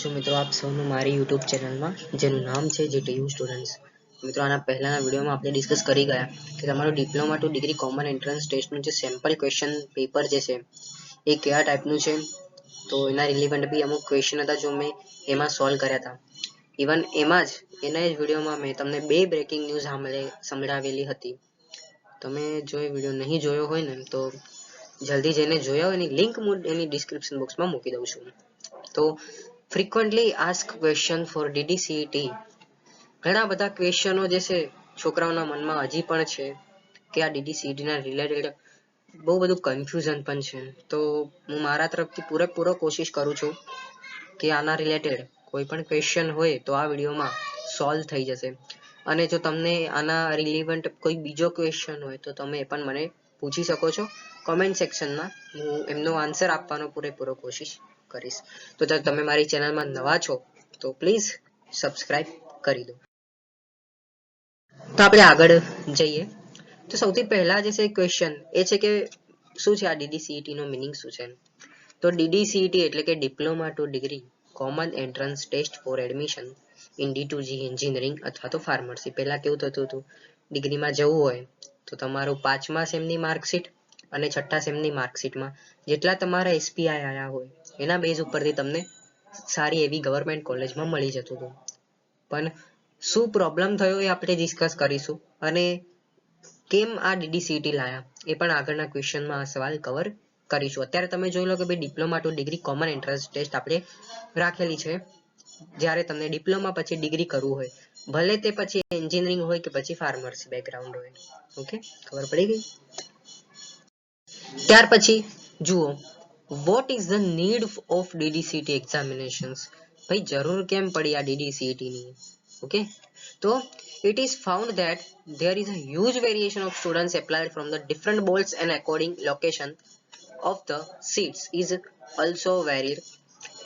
છો મિત્રો આપ સૌનું મારી YouTube ચેનલમાં જેનું નામ છે GTU સ્ટુડન્ટ્સ. મિત્રો આના પહેલાના વિડીયોમાં આપણે ડિસ્કસ કરી ગયા કે તમારું diploma to degree common entrance ટેસ્ટનું જે સેમ્પલ ક્વેશ્ચન પેપર જે છે એ કયા ટાઈપનું છે, તો એના રિલેવન્ટ બી અમુક ક્વેશ્ચન હતા જો મેં એમાં સોલ્વ કર્યા હતા. ઇવન એમાં જ એના જ વિડીયોમાં મેં તમને બે બ્રેકિંગ ન્યૂઝ સંભળાવેલી હતી. તમે જો એ વિડીયો નહીં જોયો હોય ને તો જલ્દી જઈને જોયા હોય, એની લિંક એની ડિસ્ક્રિપ્શન બોક્સમાં મૂકી દઉં છું. તો frequently asked question for DDCET, ઘણા બધા ક્વેશ્ચનો જે છે છોકરાઓના મનમાં હજી પણ છે કે આ DDCET ના રિલેટેડ બહુ બધું કન્ફ્યુઝન પણ છે. તો હું મારા તરફથી પૂરેપૂરો કોશિશ કરું છું કે આના રિલેટેડ કોઈ પણ ક્વેશ્ચન હોય તો આ વિડીયોમાં સોલ્વ થઈ જશે. અને જો તમને આના રિલેવન્ટ કોઈ બીજો ક્વેશ્ચન હોય તો તમે એ પણ મને પૂછી શકો છો કોમેન્ટ સેક્શનમાં. હું એમનો આન્સર આપવાનો પૂરેપૂરો કોશિશ કરીશ. તો જો તમે મારી ચેનલમાં નવા છો તો પ્લીઝ સબસ્ક્રાઇબ કરી દો. તો આપણે આગળ જઈએ. તો સૌથી પહેલા જે છે ક્વેશ્ચન એ છે કે શું છે આ DDCET નો મિનિંગ શું છે. તો DDCET એટલે કે diploma to degree common entrance test for admission in D2G engineering અથવા તો ફાર્મસી. પહેલા કેવું થતું હતું, ડિગ્રીમાં જવું હોય તો તમારું 5મા સેમની માર્કશીટ અને 6ઠ્ઠા સેમની માર્કશીટમાં જેટલા તમારા SPI આવ્યા હોય એના બેઝ ઉપરથી તમને સારી એવી ગવર્મેન્ટ કોલેજમાં મળી જતું હતું. પણ શું પ્રોબ્લેમ થયો એ આપણે ડિસ્કસ કરીશું, અને કેમ આ DDCET લાયા એ પણ આગળના ક્વેશ્ચનમાં આ સવાલ કવર કરીશું. અત્યારે તમે જોઈ લો કે ભાઈ diploma to degree common entrance test આપણે રાખેલી છે જ્યારે તમને ડિપ્લોમા પછી ડિગ્રી કરવું હોય, ભલે તે પછી એન્જિનિયરિંગ હોય કે પછી ફાર્મસી બેકગ્રાઉન્ડ હોય. ઓકે, ખબર પડી ગઈ. ત્યાર પછી જુઓ, what is the need of DDCET examinations. ભાઈ જરૂર કેમ પડી આ DDCET ની? ઓકે, તો it is found that there is a huge variation of students applied from the different boards and according location of the seats is also varied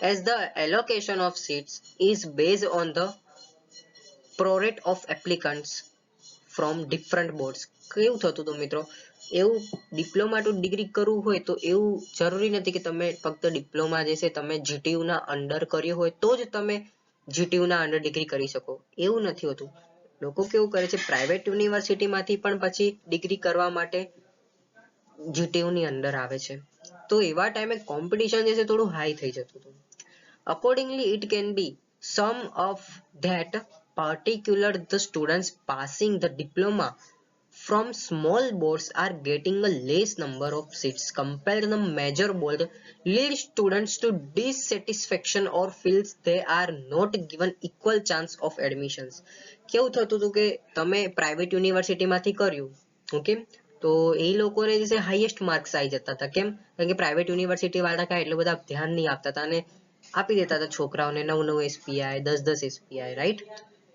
as the allocation of seats is based on the prorate of applicants from different boards. કેવું થતું હતું મિત્રો, એવું diploma to degree કરવું હોય તો એવું જરૂરી નથી કે તમે ફક્ત ડિપ્લોમા જે છે તમે GTU ના અંડર કર્યો હોય તો જ તમે GTU ના અંડર ડિગ્રી કરી શકો, એવું નથી હોતું. લોકો કેવું કરે છે, પ્રાઇવેટ યુનિવર્સિટીમાંથી પણ પછી ડિગ્રી કરવા માટે GTU ની અંદર આવે છે. તો એવા ટાઈમે કોમ્પિટિશન જે છે થોડું હાઈ થઈ જતું હતું. Accordingly, it can be some of that particular the students passing the diploma from small boards are getting a less number of seats compared to the major board lead students to dissatisfaction or feels they are not given equal chance of admissions. કેવું થતું હતું કે તમે private યુનિવર્સિટીમાંથી કર્યું, okay, તો એ લોકોને જે છે હાઈએસ્ટ માર્ક્સ આવી જતા હતા. કેમ? કારણ કે પ્રાઇવેટ યુનિવર્સિટી વાળા કાંઈ એટલું બધા ધ્યાન નહીં આપતા હતા અને આપી દેતા હતા છોકરાઓને 9 SPI 10 SPI, રાઈટ.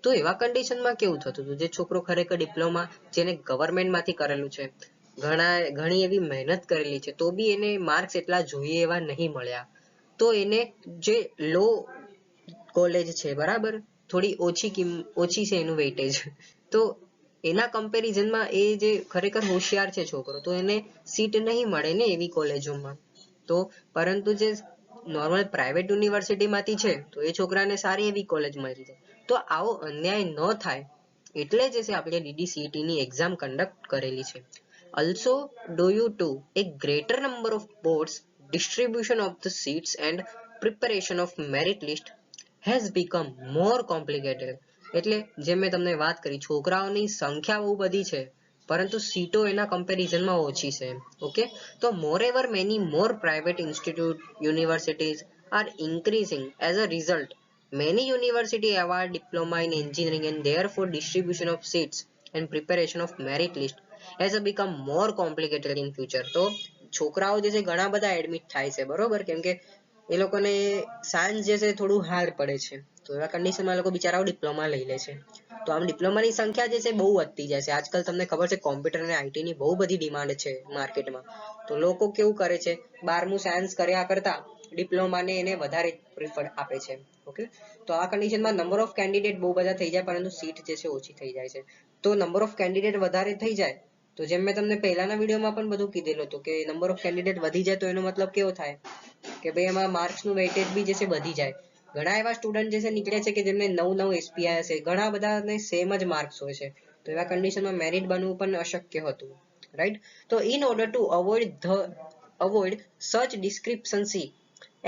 તો એવા કન્ડિશનમાં કેવું થતું હતું, જે છોકરો ખરેખર ડિપ્લોમા જેને ગવર્મેન્ટમાંથી કરેલું છે, ઘણી એવી મહેનત કરેલી છે, તો બી એને માર્ક્સ એટલા જોઈએ એવા નહીં મળ્યા. તો એને જે લો કોલેજ છે બરાબર, થોડી ઓછી છે એનું વેઇટેજ, તો એના કમ્પેરિઝનમાં એ જે ખરેખર હોશિયાર છે છોકરો, તો એને સીટ નહીં મળે ને એવી કોલેજોમાં. તો પરંતુ જે નોર્મલ પ્રાઇવેટ યુનિવર્સિટીમાંથી છે તો એ છોકરાને સારી એવી કોલેજ મળી જાય. તો આવો અન્યાય ન થાય એટલે જ આપણે DDCET ની એક્ઝામ કન્ડક્ટ કરેલી છે. Also due to a greater number of boards, distribution of the seats and preparation of merit list has become more complicated. એટલે જેમ મેં તમને વાત કરી, છોકરાઓની સંખ્યા બહુ બધી છે પરંતુ સીટો એના કમ્પેરિઝનમાં ઓછી છે. ઓકે, તો moreover many more private institute universities are increasing. As a result, many university award diploma in engineering and therefore distribution of seats and preparation of merit list has become more complicated in future. તો છોકરાઓ જે છે ઘણા બધા admit થાય છે બરોબર, કેમ કે એ લોકોને સાયન્સ જે છે થોડું હાર્ડ પડે છે, તો એવા કન્ડિશનમાં લોકો બિચારાઓ ડિપ્લોમા લઈ લે છે. તો આમ ડિપ્લોમાની સંખ્યા જે છે બહુ વધતી જાય છે. આજકાલ તમને ખબર છે કોમ્પ્યુટર અને IT ની બહુ બધી ડિમાન્ડ છે માર્કેટમાં. તો લોકો કેવું કરે છે, 12મું સાયન્સ કર્યા કરતા ડિપ્લોમાને એને વધારે પ્રિફર આપે છે. ઓકે, તો આ કન્ડિશનમાં નંબર ઓફ કેન્ડિડેટ બહુ બધા થઈ જાય પરંતુ સીટ જે છે ઓછી થઈ જાય છે. તો નંબર ઓફ કેન્ડિડેટ વધારે થઈ જાય તો જેમ મેં તમને પહેલાના વિડીયોમાં પણ બધું કીધેલું હતું કે નંબર ઓફ કેન્ડિડેટ વધી જાય તો એનો મતલબ કેવો થાય કે ભાઈ એમાં માર્ક્સનું વેઇટેજ બી જે છે વધી જાય. ઘણા એવા સ્ટુડન્ટ જે છે નીકળે છે કે જેમને 9 SPI હશે, ઘણા બધાને સેમ જ માર્ક્સ હોય છે, તો એવા કન્ડિશનમાં મેરિટ બનવું પણ અશક્ય હતું, રાઈટ. તો in order to avoid such discrepancy,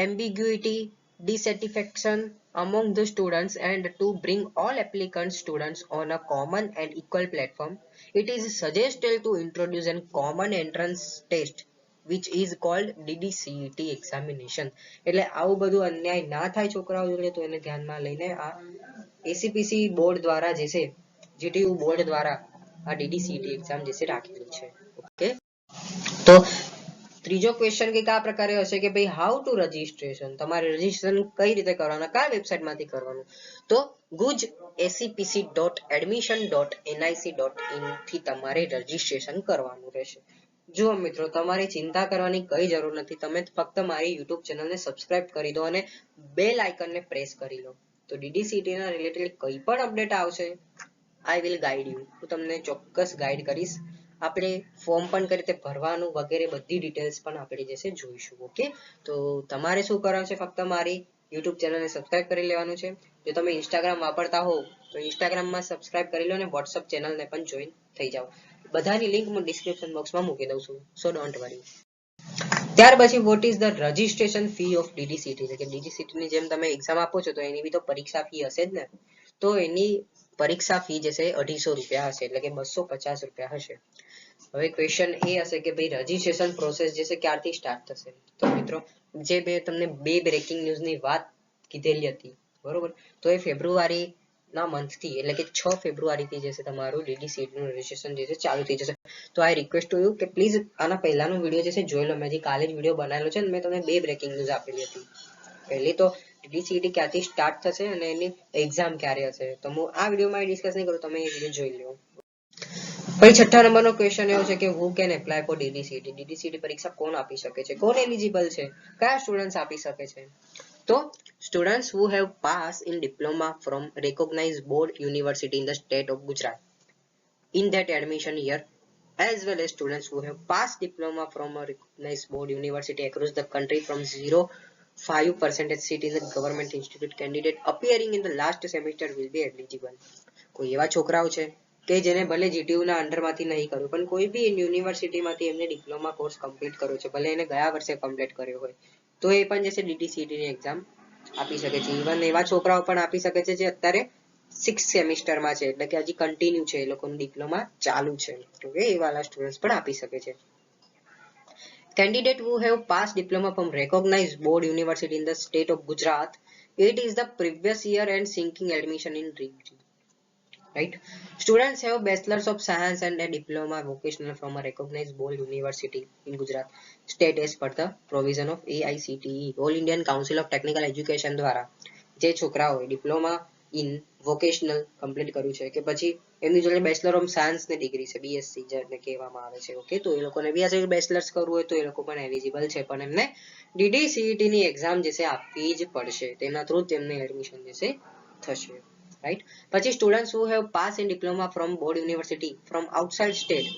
ambiguity, dissatisfaction among the students, and to bring all applicant students on a common and equal platform, it is suggested to introduce a common entrance test which is called DDCET examination. એટલે આવું બધું અન્યાય ના થાય છોકરાઓ જોડે, તો એને ધ્યાનમાં લઈને આ ACPC બોર્ડ દ્વારા જે છે, GTU બોર્ડ દ્વારા આ DDCET એક્ઝામ જે છે રાખેલી છે. ઓકે, તો ત્રીજો ક્વેશ્ચન કંઈક આ પ્રકારે હશે કે ભાઈ હાઉ ટુ રજીસ્ટ્રેશન, તમારે રજીસ્ટ્રેશન કઈ રીતે કરવાનું, કયા વેબસાઇટમાંથી કરવાનું, તો gujacpc.admission.nic.in થી તમારે રજીસ્ટ્રેશન કરવાનું રહેશે. જુઓ મિત્રો, તમારે ચિંતા કરવાની કઈ જરૂર નથી, તમે ફક્ત મારી YouTube ચેનલને સબસ્ક્રાઇબ કરી દો અને બેલ આઇકનને પ્રેસ કરી લો, તો DDCET ના રિલેટેડ કઈ પણ અપડેટ આવશે, આઈ વિલ ગાઈડ યુ, હું તમને ચોક્કસ ગાઈડ કરીશ. આપણે ફોર્મ પણ કઈ રીતે ભરવાનું વગેરે બધી ડિટેલ્સ પણ આપણે જે છે જોઈશું. ઓકે, તો તમારે શું કરવાનું છે, ફક્ત મારી YouTube ચેનલને સબસ્ક્રાઇબ કરી લેવાનું છે. જો તમે Instagram વાપરતા હો તો Instagramમાં સબસ્ક્રાઇબ કરી લો અને WhatsApp ચેનલને પણ જોઈન થઈ જાઓ. બધાની લિંક હું ડિસ્ક્રિપ્શન બોક્સમાં મૂકી દઉં છું, સો ડોન્ટ વરી. ત્યાર પછી what is the registration fee of DDCET, એટલે કે DDCET ની જેમ તમે એક્ઝામ આપો છો તો એની બી તો પરીક્ષા ફી હશે જ ને, તો એની પરીક્ષા ફી જે છે 250 રૂપિયા હશે, એટલે કે 250 રૂપિયા હશે. હવે ક્વેશ્ચન એ હશે કે ભાઈ રજીસ્ટ્રેશન પ્રોસેસ જે છે ક્યારથી સ્ટાર્ટ થશે, તો મિત્રો જે તમને બે બ્રેકિંગ ન્યૂઝની વાત કીધેલી હતી બરોબર, તો એ ફેબ્રુઆરી ના મંથથી એટલે કે 6 ફેબ્રુઆરીથી જે છે તમારું DDCET નું રજીસ્ટ્રેશન જે છે ચાલુ થઈ જશે. તો આઈ રિક્વેસ્ટ ટુ યુ કે પ્લીઝ આના પહેલાનો વિડીયો જે છે જોઈ લો, મેં જે કાલે જ વિડીયો બનાવેલો છે, મેં તમને બે બ્રેકિંગ ન્યૂઝ આપેલી હતી. પહેલી તો DDCET ક્યાંથી સ્ટાર્ટ થશે અને એની એક્ઝામ ક્યારે હશે, તો હું આ વિડીયોમાં ડિસ્કસ નહીં કરું, તમે એ વિડીયો જોઈ લો. પછી 6થા નંબરનો ક્વેશ્ચન એવો છે કે who can apply four DDCET, DDCET પરીક્ષા કોણ આપી શકે છે, કોણ એલિજિબલ છે, કયા સ્ટુડન્ટ્સ આપી શકે છે, તો students who have passed in diploma from recognized board university in the state of Gujarat in that admission year, as well as students who have passed diploma from a recognized board university across the country from 0.5% seat in the government institute, candidate appearing in the last semester will be eligible. કોઈ એવા છોકરાઓ છે કે જેને ભલે GTU ના અંડરમાંથી નહીં કર્યું પણ કોઈ બી યુનિવર્સિટીમાંથી એમને ડિપ્લોમા કોર્સ કમ્પ્લીટ કર્યો છે, ભલે એને ગયા વર્ષે કમ્પ્લીટ કર્યો હોય, તો એ પણ જે છે DDCET ની એક્ઝામ આપી શકે છે. ઇવન એવા છોકરાઓ પણ આપી શકે છે જે અત્યારે 6th સેમિસ્ટરમાં છે, એટલે કે હજી કન્ટિન્યુ છે, એ લોકોનું ડિપ્લોમા ચાલુ છે, ઓકે, એ વાળા સ્ટુડન્ટ્સ પણ આપી શકે છે. Candidate who have passed diploma from recognized board university in the state of Gujarat, it is the previous year and seeking admission in degree, right. Students have bachelors of science and a diploma vocational from a recognized board university in Gujarat state as per the provision of AICTE, All Indian Council of Technical Education દ્વારા જે છોકરાઓએ diploma in vocational complete કર્યું છે કે પછી એમની જોડે bachelor of science ની degree છે, BSc જેને કહેવામાં આવે છે, ઓકે, તો એ લોકોને બી આજે બેચલર્સ કરવું હોય તો એ લોકો પણ એલિજિબલ છે, પણ એમને DDCET ની એક્ઝામ જે છે આપવી જ પડશે, તેના થ્રુ તેમને એડમિશન જે છે થશે, right. પછી students who have passed in diploma from board university from outside state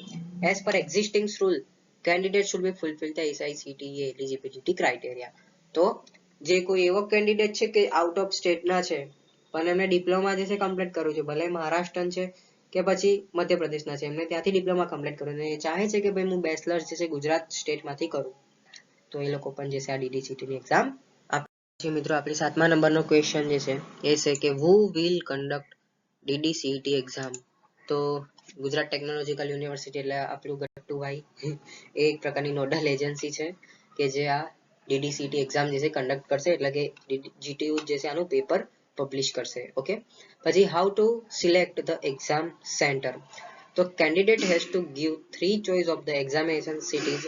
as per existing rule, candidates should be fulfill the SICTE eligibility criteria. તો જે કોઈ એવો કેન્ડિડેટ છે કે આઉટ ઓફ સ્ટેટ ના છે પણ એમને ડિપ્લોમા જે છે કમ્પ્લીટ કરવું છે, ભલે મહારાષ્ટ્રન છે કે પછી મધ્યપ્રદેશના છે, એમને ત્યાંથી ડિપ્લોમા કમ્પ્લીટ કરવું અને એ ચાહે છે કે ભાઈ હું બેચલર્સ જે છે ગુજરાત સ્ટેટમાંથી કરું, તો એ લોકો પણ જે છે આ DDCET ની એક્ઝામ આપે છે. મિત્રો આપણી 7મા નંબરનો ક્વેશ્ચન જે છે એ છે કે who will conduct DDCET exam, તો ગુજરાત ટેકનોલોજીકલ યુનિવર્સિટી એટલે આપણું ગટ્ટુભાઈ એ એક પ્રકારની નોડલ એજન્સી છે કે જે આ DDCET એક્ઝામ જે છે કન્ડક્ટ કરશે, એટલે કે GTU જે છે આનું પેપર પબ્લિશ કરશે, ઓકે. પછી how to select the exam centre, તો candidate has to give 3 choice of the examination cities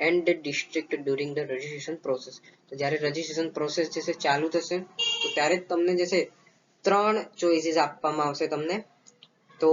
and the district during the registration process, તો જ્યારે રજીસ્ટ્રેશન પ્રોસેસ જે છે ચાલુ થશે તો ત્યારે જ તમને જે છે 3 ચોઇસીસ આપવામાં આવશે તમને. તો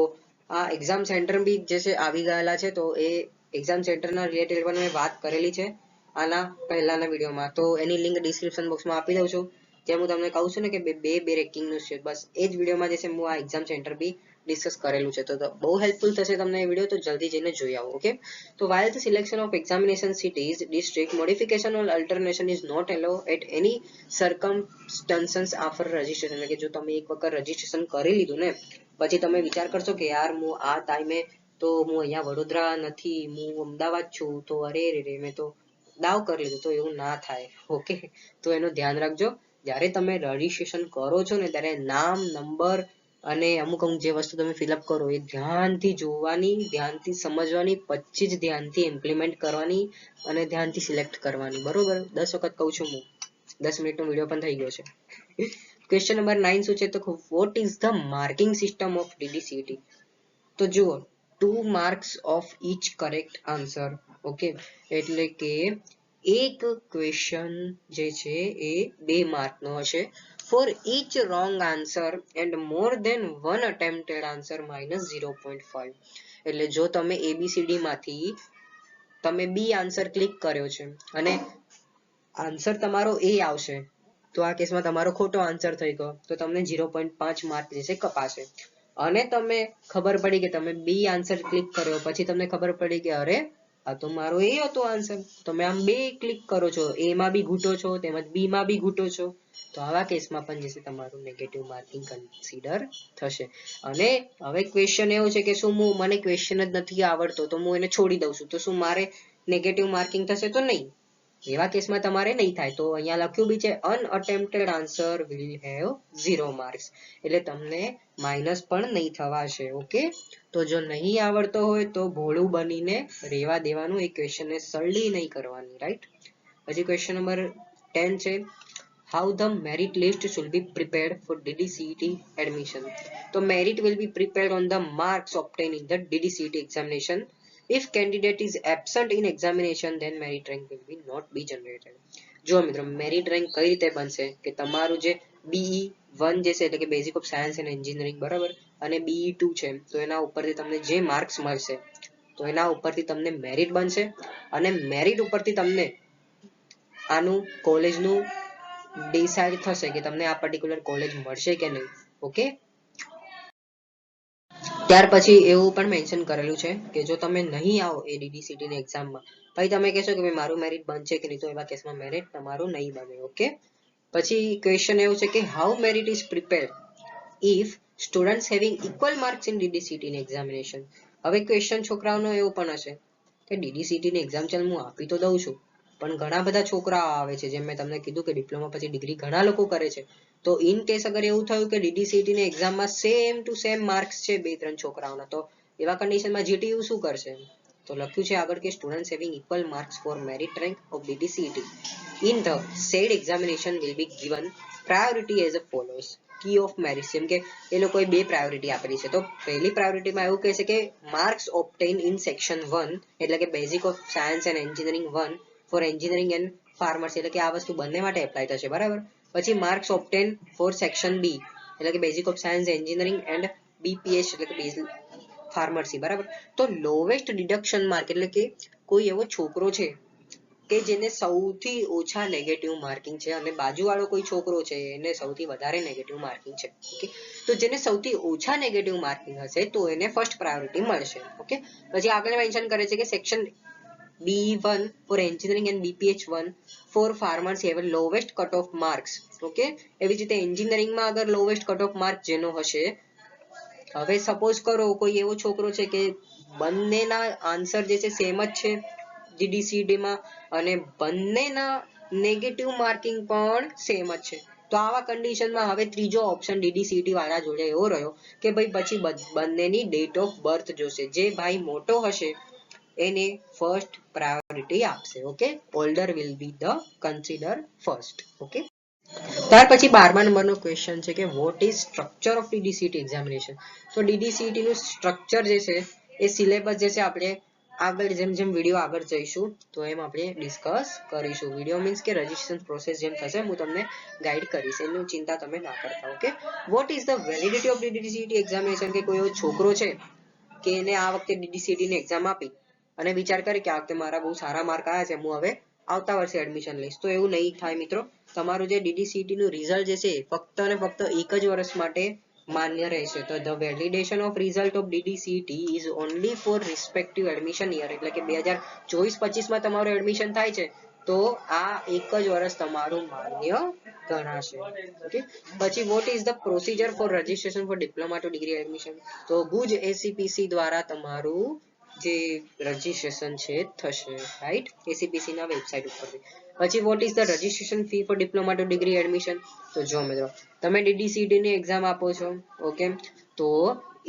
આ એક્ઝામ સેન્ટર બી જે છે આવી ગયેલા છે, તો એ એક્ઝામ સેન્ટરના રિલેટેડ પણ મેં વાત કરેલી છે આના પહેલાના વિડીયોમાં, તો એની લિંક ડિસ્ક્રિપ્શન બોક્સમાં આપી દઉં છું. જેમ હું તમને કહું છું ને કે બે બ્રેકિંગ ન્યૂઝ છે, બસ એ જ વિડીયોમાં જે છે હું આ એક્ઝામ સેન્ટર બી ડિસ્કસ કરેલું છે, તો બહુ હેલ્પફુલ થશે તમને એ વિડીયો, તો જલ્દી જઈને જોઈ આવો. ઓકે, તો while the selection of examination cities district modification or alternation is not allowed at any circumstances after registration, એટલે કે જો તમે એક વખત રજીસ્ટ્રેશન કરી લીધું ને પછી તમે વિચાર કરશો કે યાર હું આ ટાઈમે તો હું અહીંયા વડોદરા નથી, હું અમદાવાદ છું, તો અરે રે મેં તો દાવ કરી લીધું, તો એવું ના થાય. ઓકે, તો એનું ધ્યાન રાખજો. જ્યારે તમે રજીસ્ટ્રેશન કરો છો ને ત્યારે નામ, નંબર અને અમુક જે વસ્તુ તમે ફિલઅપ કરો એ ધ્યાનથી જોવાની, ધ્યાનથી સમજવાની, પછી જ ધ્યાનથી ઇમ્પ્લિમેન્ટ કરવાની અને ધ્યાનથી સિલેક્ટ કરવાની. બરોબર, 10 વખત કહું છું હું, 10 મિનિટનો વિડીયો પણ થઈ ગયો છે. ક્વેશ્ચન નંબર 9 શું છે, તો what is the marking system of DDCET? તો જુઓ, 2 marks of each correct answer. Okay, એટલે કે એક ક્વેશ્ચન જે છે એ 2 માર્કનો હશે. For each wrong answer and more than one attempted answer minus 0.5. એટલે જો તમે ABCD માંથી તમે B આન્સર ક્લિક કર્યો છે અને આન્સર તમારો A આવશે, તો આ કેસમાં તમારો ખોટો આન્સર થઈ ગયો, તો તમને 0.5 માર્ક જે છે કપાશે. અને તમે ખબર પડી કે તમે B આન્સર ક્લિક કર્યો પછી તમને ખબર પડી કે અરે આ તો મારો A હતો આન્સર, તમે આમ 2 ક્લિક કરો છો, A માં બી ઘૂંટો છો તેમજ B માં બી ઘૂંટો છો, તો આવા કેસમાં પણ જે છે તમારું નેગેટિવ માર્કિંગ કન્સિડર થશે. અને હવે ક્વેશ્ચન એવો છે કે શું મને ક્વેશ્ચન જ નથી આવડતો તો હું એને છોડી દઉં છું, તો શું મારે નેગેટિવ માર્કિંગ થશે? તો નહીં, એવા કેસમાં તમારે નહીં થાય. તો અહીંયા લખ્યું બી છે અનઅટેમ્પ્ટેડ આન્સર વિલ હેવ 0 માર્ક્સ, એટલે તમને માઇનસ પણ નહીં થવાશે. ઓકે, તો જો નહીં આવડતો હોય તો ભોળું બનીને રેવા દેવાનું, એ ક્વેશ્ચનને સળલી નહીં કરવાની, રાઈટ. પછી ક્વેશ્ચન નંબર 10 છે, how the merit list should be prepared for DDCET admission. તો merit will be prepared on the marks obtained in the DDCET examination. If candidate is absent in examination, then merit rank will be not be generated. જો મિત્રો merit rank કઈ રીતે બનશે કે તમારું જે BE1 જે છે એટલે કે basic of science and engineering, બરાબર, અને BE2 છે, તો એના ઉપરથી તમને જે માર્ક્સ મળશે તો એના ઉપરથી તમને મેરિટ બનશે, અને મેરિટ ઉપરથી તમને આનું કોલેજનું ડિસાઇડ થશે કે તમને આ પર્ટિક્યુલર કોલેજ મળશે કે નહીં. ઓકે, ત્યાર પછી એવું પણ મેન્શન કરેલું છે કે જો તમે નહીં આવો એ DDCET ની એક્ઝામમાં, પછી તમે કહેશો કે ભાઈ મારું મેરિટ બનશે કે નહીં, તો એવા કેસમાં મેરિટ તમારું નહીં બને. ઓકે, પછી ક્વેશ્ચન એવું છે કે how merit is prepared if students having equal marks in DDCET ની એક્ઝામિનેશન. હવે ક્વેશ્ચન છોકરાઓનો એવું પણ હશે કે DDCET ની એક્ઝામ ચાલ હું આપી તો દઉં છું, પણ ઘણા બધા છોકરાઓ આવે છે, જેમ મેં તમને કીધું કે ડિપ્લોમા પછી ડિગ્રી ઘણા લોકો કરે છે, તો ઇન કેસ અગર એવું થયું કે DDCET ની એક્ઝામમાં સેમ ટુ સેમ માર્ક્સ છે 2-3 છોકરાઓના, તો એવા કન્ડિશનમાં GTU શું કરશે? તો લખ્યું છે આગળ કે students having equal marks for merit rank of DDCET in the said examination will be given priority as follows. Key of merit, જેમ કે એ લોકોએ 2 પ્રાયોરિટી આપેલી છે, તો પહેલી પ્રાયોરિટીમાં એવું કહે છે કે માર્ક્સ ઓબ્ટેન ઇન સેક્શન 1 એટલે કે basic of science and engineering 1 for engineering and pharmacy, એટલે કે આ વસ્તુ બંને માટે એપ્લાય થશે, બરાબર. પછી માર્ક્સ ઓબ્ટેન ફોર સેક્શન બી એટલે કે basic of science engineering and BPH એટલે કે બેઝિક ફાર્મસી, બરાબર. તો લોવેસ્ટ ડિડક્શન માર્ક એટલે કે કોઈ એવો છોકરો છે કે જેને સૌથી ઓછા નેગેટિવ માર્કિંગ છે અને બાજુવાળો કોઈ છોકરો છે એને સૌથી વધારે નેગેટિવ માર્કિંગ છે. ઓકે, તો જેને સૌથી ઓછા નેગેટિવ માર્કિંગ હશે તો એને ફર્સ્ટ પ્રાયોરિટી મળશે. ઓકે, પછી આગળ મેન્શન કરે છે કે section BE1 for engineering and BPH1 for pharmacy have lowest cut off marks. Okay, એવી જ રીતે એન્જિનિયરિંગમાં અગર લોવેસ્ટ કટ ઓફ માર્ક જેનો હશે, હવે સપોઝ કરો કોઈ એવો છોકરો છે કે બંનેના આન્સર જે છે સેમ જ છે DDCET માં અને બંનેના નેગેટિવ માર્કિંગ પણ સેમ જ છે, તો આવા કન્ડિશનમાં હવે ત્રીજો ઓપ્શન DDCET વાળા જોડે એવો રહ્યો કે ભાઈ પછી બંનેની ડેટ ઓફ બર્થ જોશે, જે ભાઈ મોટો હશે એને ફર્સ્ટ પ્રાયોરિટી આપશે. Okay, older will be the consider first. Okay, ત્યાર પછી 12મા નંબરનો ક્વેશ્ચન છે કે what is structure of DDCET examination. તો DDCET નું સ્ટ્રક્ચર જે છે એ સિલેબસ જે છે આપણે આગળ જેમ જેમ વિડીયો આગળ જઈશું તો એમ આપણે ડિસ્કસ કરીશું. વિડીયો મીન્સ કે રજિસ્ટ્રેશન પ્રોસેસ જેમ થશે હું તમને ગાઈડ કરીશ, એની ચિંતા તમે ના કરતા. Okay, what is the validity of DDCET examination, કે કોઈ એવો છોકરો છે કે એને આ વખતે DDCET ની એક્ઝામ આપી અને વિચાર કરે કે આ વખતે મારા બહુ સારા માર્ક આવ્યા છે, હું હવે આવતા વર્ષે એડમિશન લઈશ, તો એવું નહીં થાય મિત્રો. તમારું જે DDCET નું રિઝલ્ટ જે છે ફક્ત અને ફક્ત 1 જ વર્ષ માટે માન્ય રહેશે. તો the validation of result of DDCT is only for respective admission year, એટલે કે 2024-25 માં તમારું એડમિશન થાય છે તો આ એક જ વર્ષ તમારું માન્ય ગણાશે. ઓકે, પછી what is the procedure for registration for diploma to degree admission? તો ભુજ ACPC દ્વારા તમારું જે રજીસ્ટ્રેશન છે થશે, રાઈટ, ACPC ના વેબસાઇટ ઉપરથી. પછી what is the registration fee for diploma to degree admission? તો જો મિત્રો તમે DDCT ની એક્ઝામ આપો છો, ઓકે, તો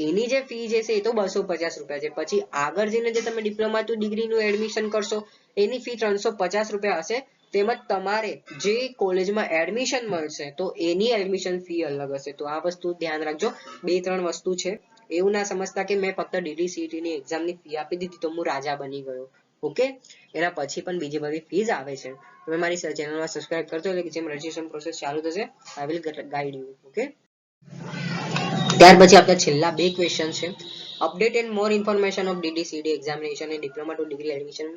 એની જે ફી જે છે એ તો 250 રૂપિયા છે. પછી આગળ જઈને જે તમે ડિપ્લોમા ટુ ડિગ્રી નું એડમિશન કરશો એની ફી 350 રૂપિયા હશે. તેમજ તમારે જે કોલેજમાં એડમિશન મળશે તો એની એડમિશન ફી અલગ હશે. તો આ વસ્તુ ધ્યાન રાખજો. 2-3 વસ્તુ છે, એવું ના સમજતા કે મેં ફક્ત DDCT ની એક્ઝામની ફી આપી દીધી તો હું રાજા બની ગયો. ઓકે, એના પછી પણ બીજી બધી ફીઝ આવે છે. તમે મારી ચેનલમાં સબસ્ક્રાઇબ કરજો એટલે જેમ રજીસ્ટ્રેશન પ્રોસેસ ચાલુ થશે I will guide you. Okay, ત્યાર પછી આપણા છેલ્લા 2 ક્વેશ્ચન છે. Update and more information of DDCT examination and diploma to degree admission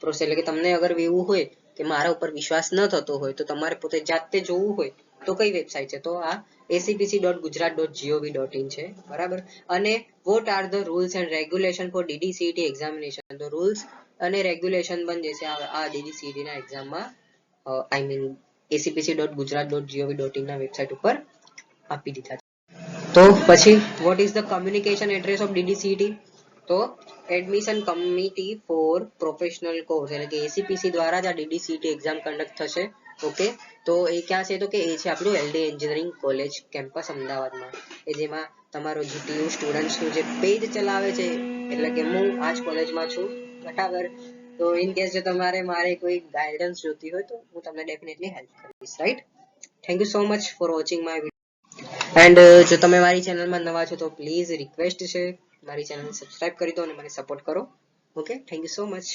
process. એટલે કે તમને અગર એવું હોય કે મારા ઉપર વિશ્વાસ ન થતો હોય તો તમારે પોતે જાતે જોવું હોય તો કઈ વેબસાઇટ છે? તો આ acpc.gujarat.gov.in છે, બરાબર. અને what are the rules and regulation for DDCT examination? તો રૂલ્સ અને રેગ્યુલેશન પણ જે છે આ DDCT ના એક્ઝામમાં આઈ મીન acpc.gujarat.gov.in ના વેબસાઇટ ઉપર આપી દીધા છે. તો પછી what is the communication address of DDCT? તો admission committee four professional course એટલે કે ACPC દ્વારા જ આ DDCT એક્ઝામ કન્ડક્ટ થશે. ઓકે, તો એ ક્યાં છે? તો કે એ છે આપણું LD એન્જિનિયરિંગ કોલેજ કેમ્પસ અમદાવાદમાં, કે જેમાં તમારો GTU સ્ટુડન્ટ્સનું જે પેજ ચલાવે છે, એટલે કે હું આ જ કોલેજમાં છું, બરાબર. તો ઇન કેસ જો તમારે મારે કોઈ ગાઈડન્સ જોતી હોય તો હું તમને ડેફિનેટલી હેલ્પ કરીશ, right. Thank you so much for watching my video. And જો તમે મારી ચેનલમાં નવા છો તો પ્લીઝ રિક્વેસ્ટ છે મારી ચેનલ સબસ્ક્રાઇબ કરી દો અને મને સપોર્ટ કરો. Okay, thank you so much.